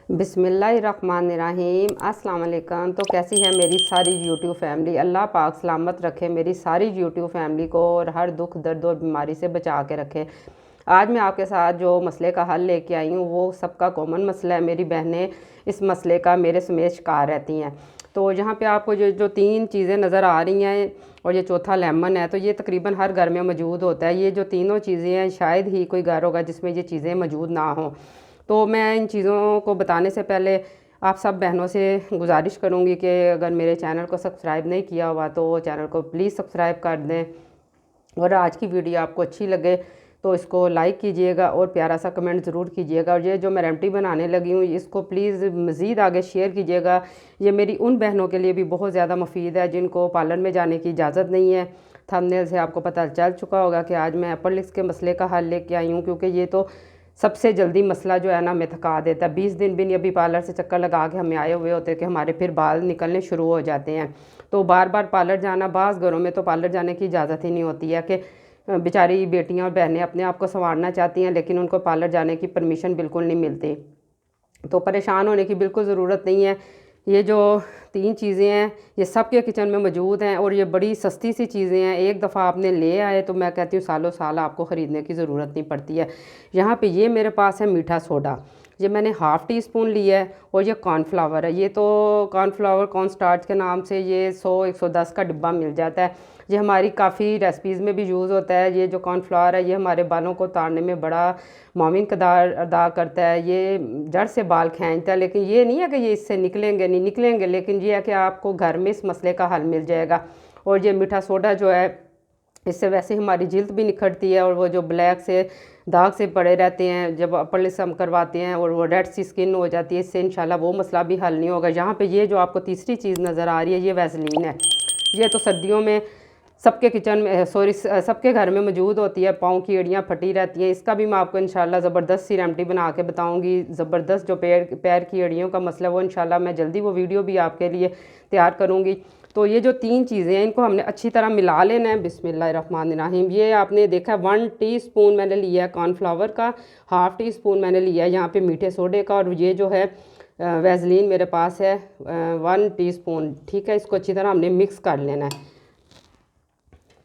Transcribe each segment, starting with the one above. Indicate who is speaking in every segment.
Speaker 1: बिस्मिल्लाहिर्रहमानिर्रहीम। अस्सलाम वालेकुम। तो कैसी है मेरी सारी यूट्यूब फैमिली। अल्लाह पाक सलामत रखे मेरी सारी यूट्यूब फैमिली को और हर दुख दर्द और बीमारी से बचा के रखे। आज मैं आपके साथ जो मसले का हल लेके आई हूँ वो सबका कॉमन मसला है। मेरी बहनें इस मसले का मेरे समेत शिकार रहती हैं। तो यहाँ पे आपको जो तीन चीज़ें नज़र आ रही हैं और ये चौथा लेमन है, तो ये तकरीबन हर घर में मौजूद होता है। ये जो तीनों चीज़ें हैं शायद ही कोई घर होगा जिसमें ये चीज़ें मौजूद ना हों। तो मैं इन चीज़ों को बताने से पहले आप सब बहनों से गुजारिश करूँगी कि अगर मेरे चैनल को सब्सक्राइब नहीं किया हुआ तो चैनल को प्लीज़ सब्सक्राइब कर दें, और आज की वीडियो आपको अच्छी लगे तो इसको लाइक कीजिएगा और प्यारा सा कमेंट ज़रूर कीजिएगा। और ये जो मैं रेमेडी बनाने लगी हूँ इसको प्लीज़ मज़ीद आगे शेयर कीजिएगा। ये मेरी उन बहनों के लिए भी बहुत ज़्यादा मुफीद है जिनको पार्लर में जाने की इजाज़त नहीं है। थंबनेल से आपको पता चल चुका होगा कि आज मैं अपर लिप्स के मसले का हल लेके आई हूँ, क्योंकि ये तो सबसे जल्दी मसला जो है ना हमें थका देता है। 20 दिन भी नहीं अभी पार्लर से चक्कर लगा के हमें आए हुए होते हैं कि हमारे फिर बाल निकलने शुरू हो जाते हैं। तो बार बार पार्लर जाना, बाज़ घरों में तो पार्लर जाने की इजाज़त ही नहीं होती है कि बेचारी बेटियां और बहनें अपने आप को संवारना चाहती हैं लेकिन उनको पार्लर जाने की परमिशन बिल्कुल नहीं मिलती। तो परेशान होने की बिल्कुल ज़रूरत नहीं है। ये जो तीन चीज़ें हैं ये सब के किचन में मौजूद हैं और ये बड़ी सस्ती सी चीज़ें हैं। एक दफ़ा आपने ले आए तो मैं कहती हूँ सालों साल आपको ख़रीदने की ज़रूरत नहीं पड़ती है। यहाँ पे ये मेरे पास है मीठा सोडा, ये मैंने हाफ़ टी स्पून लिया है। और ये कॉर्नफ्लावर है, ये तो कॉर्नफ्लावर कॉर्न स्टार्च के नाम से ये 100-110 का डिब्बा मिल जाता है। ये हमारी काफ़ी रेसिपीज़ में भी यूज़ होता है। ये जो कॉर्नफ्लावर है ये हमारे बालों को उतारने में बड़ा माविन किरदार अदा करता है। ये जड़ से बाल खींचता है, लेकिन ये नहीं है कि ये इससे निकलेंगे नहीं निकलेंगे, लेकिन ये है कि आपको घर में इस मसले का हल मिल जाएगा। और ये मीठा सोडा जो है इससे वैसे हमारी जिल्द भी निखरती है और वो जो ब्लैक से दाग से पड़े रहते हैं जब अपर लिप्स हम करवाते हैं और वो रेड सी स्किन हो जाती है, इससे इंशाल्लाह वो मसला भी हल नहीं होगा। यहाँ पे ये जो आपको तीसरी चीज़ नज़र आ रही है ये वैसलीन है। ये तो सर्दियों में सबके किचन में सबके घर में मौजूद होती है। पाँव की एड़ियाँ फटी रहती हैं, इसका भी मैं आपको इंशाल्लाह ज़बरदस्त सी रेमेडी बना के बताऊंगी। ज़बरदस्त जो पैर की एड़ियों का मसला वो इंशाल्लाह मैं जल्दी वो वीडियो भी आपके लिए तैयार करूँगी। तो ये जो तीन चीज़ें हैं इनको हमने अच्छी तरह मिला लेना है। बिस्मिल्लाहिर्रहमानिर्रहीम। ये आपने देखा 1 टीस्पून मैंने लिया है कॉर्नफ्लावर का, हाफ़ टी स्पून मैंने लिया है यहाँ पे मीठे सोडे का, और ये जो है वैसलीन मेरे पास है 1 टीस्पून। ठीक है, इसको अच्छी तरह हमने मिक्स कर लेना है।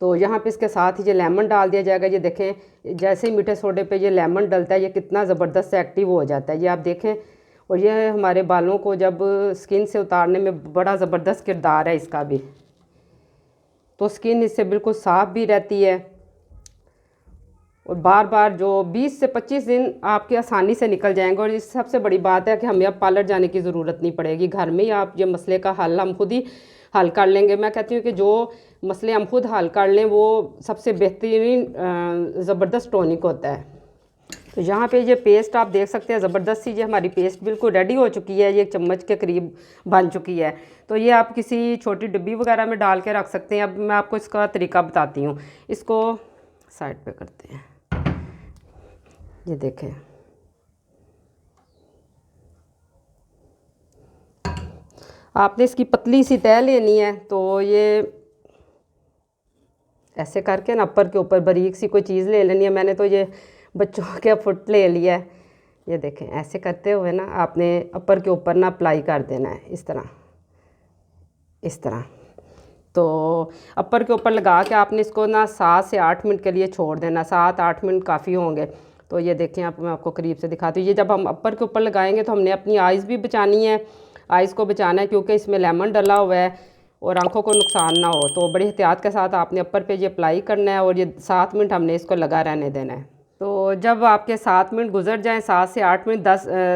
Speaker 1: तो यहाँ पे इसके साथ ही ये लेमन डाल दिया जाएगा। ये देखें जैसे ही मीठे सोडे पे ये लेमन डलता है ये कितना ज़बरदस्त एक्टिव हो जाता है, ये आप देखें। और ये हमारे बालों को जब स्किन से उतारने में बड़ा ज़बरदस्त किरदार है इसका भी। तो स्किन इससे बिल्कुल साफ़ भी रहती है और बार बार जो 20 से 25 दिन आपके आसानी से निकल जाएंगे। और इस सबसे बड़ी बात है कि हमें अब पार्लर जाने की ज़रूरत नहीं पड़ेगी। घर में ही आप ये मसले का हल हम खुद ही हल कर लेंगे। मैं कहती हूँ कि जो मसले हम खुद हल कर लें वो सबसे बेहतरीन ज़बरदस्त टॉनिक होता है। तो यहाँ पे ये पेस्ट आप देख सकते हैं ज़बरदस्त सी ये हमारी पेस्ट बिल्कुल रेडी हो चुकी है। ये 1 चम्मच के करीब बन चुकी है। तो ये आप किसी छोटी डिब्बी वगैरह में डाल के रख सकते हैं। अब मैं आपको इसका तरीका बताती हूँ। इसको साइड पे करते हैं। ये देखें, आपने इसकी पतली सी तह लेनी है। तो ये ऐसे करके ना अपर के ऊपर बारीक सी कोई चीज़ ले लेनी है। मैंने तो ये बच्चों के फुट ले लिया है। ये देखें ऐसे करते हुए ना आपने अपर के ऊपर ना अप्लाई कर देना है इस तरह, इस तरह। तो अपर के ऊपर लगा के आपने इसको ना 7 से 8 मिनट के लिए छोड़ देना। 7-8 मिनट काफ़ी होंगे। तो ये देखें मैं आपको करीब से दिखाती हूँ। ये जब हम अपर के ऊपर लगाएंगे तो हमने अपनी आइज़ भी बचानी है, आइज़ को बचाना है क्योंकि इसमें लेमन डला हुआ है और आंखों को नुकसान ना हो। तो बड़ी एहतियात के साथ आपने अपर पे ये अप्लाई करना है और ये 7 मिनट हमने इसको लगा रहने देना है। तो जब आपके 7 मिनट गुजर जाएं, 7 से 8 मिनट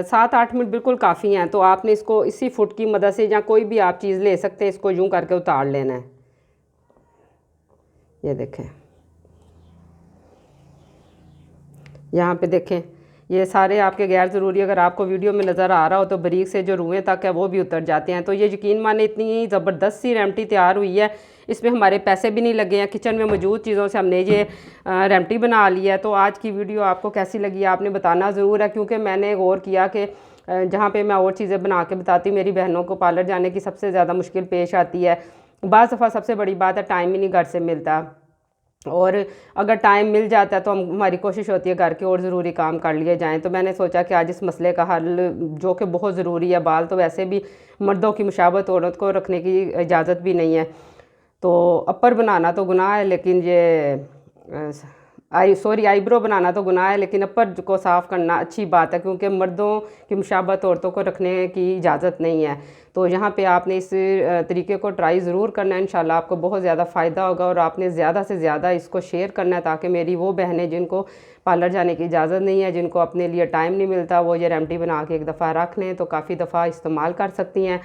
Speaker 1: 7-8 मिनट बिल्कुल काफ़ी हैं, तो आपने इसको इसी फुट की मदद से या कोई भी आप चीज़ ले सकते हैं, इसको यूं करके उतार लेना है। ये देखें, यहाँ पे देखें ये सारे आपके गैर ज़रूरी अगर आपको वीडियो में नज़र आ रहा हो तो बारीक से जो रुएँ तक है वो भी उतर जाते हैं। तो ये यकीन माने इतनी ज़बरदस्त सी रेमेडी तैयार हुई है, इसमें हमारे पैसे भी नहीं लगे हैं। किचन में मौजूद चीज़ों से हमने ये रेमेडी बना ली है। तो आज की वीडियो आपको कैसी लगी आपने बताना ज़रूर है, क्योंकि मैंने गौर किया कि जहाँ पे मैं और चीज़ें बना के बताती हूँ मेरी बहनों को पार्लर जाने की सबसे ज़्यादा मुश्किल पेश आती है। बाज़ दफ़ा सबसे बड़ी बात है टाइम ही नहीं घर से मिलता। और अगर टाइम मिल जाता है तो हमारी कोशिश होती है घर के और ज़रूरी काम कर लिए जाएं। तो मैंने सोचा कि आज इस मसले का हल, जो कि बहुत ज़रूरी है, बाल तो वैसे भी मर्दों की मुशाबत औरत को रखने की इजाज़त भी नहीं है। तो अपर बनाना तो गुनाह है, लेकिन ये आईब्रो बनाना तो गुनाह है, लेकिन अपर को साफ़ करना अच्छी बात है, क्योंकि मर्दों की मुशाबत औरतों को रखने की इजाज़त नहीं है। तो यहाँ पे आपने इस तरीके को ट्राई ज़रूर करना है, इंशाल्लाह आपको बहुत ज़्यादा फ़ायदा होगा। और आपने ज़्यादा से ज़्यादा इसको शेयर करना है, ताकि मेरी वो बहनें जिनको पार्लर जाने की इजाज़त नहीं है, जिनको अपने लिए टाइम नहीं मिलता, वो ये रेमेडी बना के एक दफ़ा रख लें तो काफ़ी दफ़ा इस्तेमाल कर सकती हैं।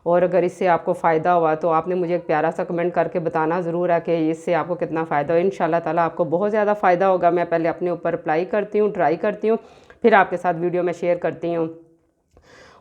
Speaker 1: और अगर इससे आपको फ़ायदा हुआ तो आपने मुझे एक प्यारा सा कमेंट करके बताना ज़रूर है कि इससे आपको कितना फ़ायदा हो। इंशाल्लाह ताला आपको बहुत ज़्यादा फ़ायदा होगा। मैं पहले अपने ऊपर अप्लाई करती हूँ, ट्राई करती हूँ, फिर आपके साथ वीडियो में शेयर करती हूँ।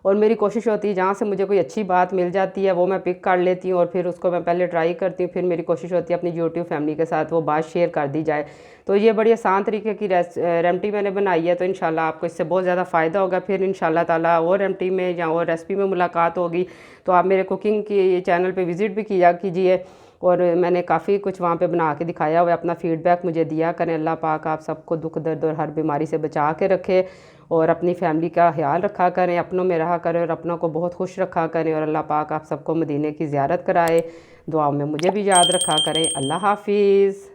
Speaker 1: और मेरी कोशिश होती है जहाँ से मुझे कोई अच्छी बात मिल जाती है वो मैं पिक कर लेती हूँ, और फिर उसको मैं पहले ट्राई करती हूँ, फिर मेरी कोशिश होती है अपनी यूट्यूब फैमिली के साथ वो बात शेयर कर दी जाए। तो ये बड़ी आसान तरीके की रेमेडी मैंने बनाई है, तो इंशाल्लाह आपको इससे बहुत ज़्यादा फ़ायदा होगा। फिर इंशाल्लाह ताला और रेमेडी में या और रेसिपी में मुलाकात होगी। तो आप मेरे कुकिंग की चैनल पर विज़िट भी किया कीजिए, और मैंने काफ़ी कुछ वहाँ पे बना के दिखाया हुआ है। अपना फ़ीडबैक मुझे दिया करें। अल्लाह पाक आप सबको दुख दर्द और हर बीमारी से बचा के रखे, और अपनी फैमिली का ख्याल रखा करें, अपनों में रहा करें और अपनों को बहुत खुश रखा करें। और अल्लाह पाक आप सबको मदीने की ज़ियारत कराए, दुआओं में मुझे भी याद रखा करें। अल्लाह हाफिज़।